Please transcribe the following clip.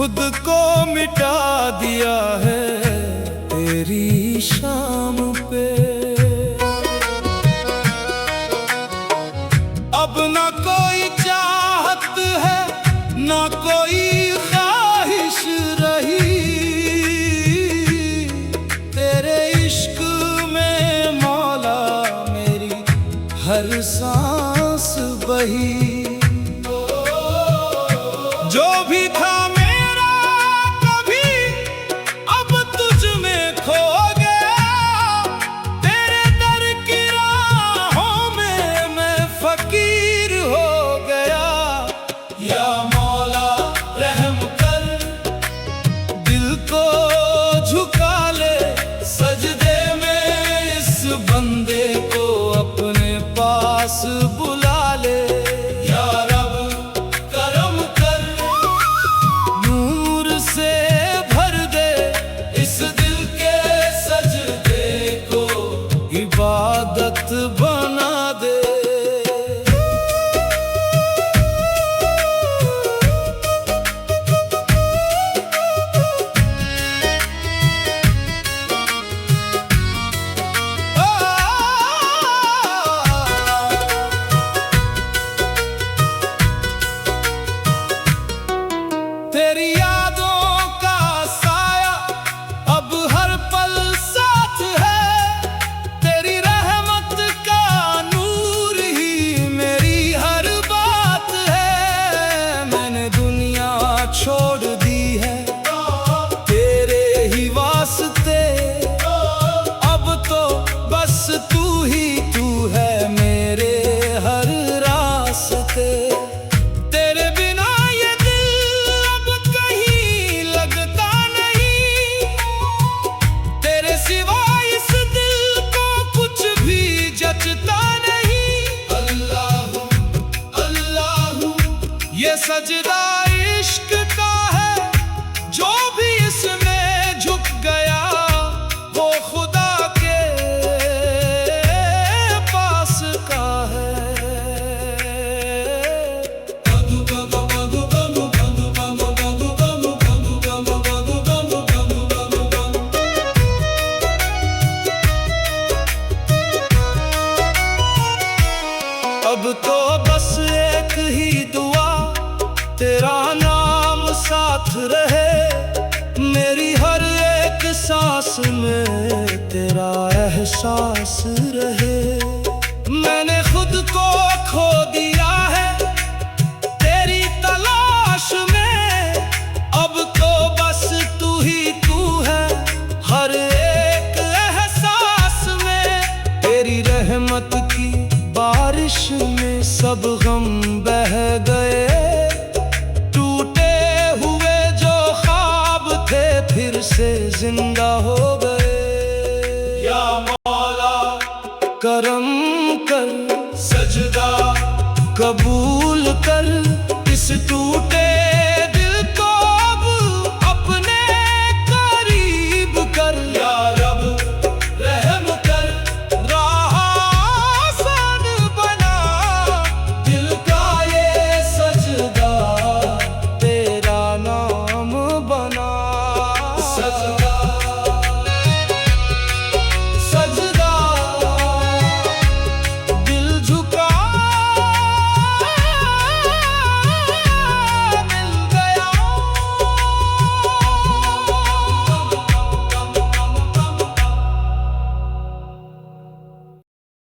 खुद को मिटा दिया है तेरी शाम पे। अब ना कोई चाहत है ना कोई ख्वाहिश रही, तेरे इश्क में मौला मेरी हर सांस बही। जो भी था मेरा कभी अब तुझ में खो गया, तेरे दर की राहों में मैं फकीर हो गया। या मौला रहम कर, दिल को झुका ले सजदे में, इस बंदे को अपने पास बुला ले। इबादत बना दे। तेरी यादों का साया अब हर पल साथ है, तेरी रहमत का नूर ही मेरी हर बात है। मैंने दुनिया छोड़ दी है तेरे ही वास्ते, अब तो बस तू है मेरे हर रास्ते। तेरे बिना ये दिल अब कहीं लगता नहीं, तेरे सिवा इस दिल को कुछ भी जचता नहीं। अल्लाह अल्लाह ये सजदा इश्क का है, जो भी इसमें झुक गया वो खुदा के पास का है। अब तो बस एक ही दुआ, तेरा नाम साथ रहे, मेरी हर एक सांस में तेरा एहसास रहे। मैंने खुद को खो दिया है तेरी तलाश में, अब तो बस तू है हर एक एहसास में। तेरी रहमत की बारिश में सब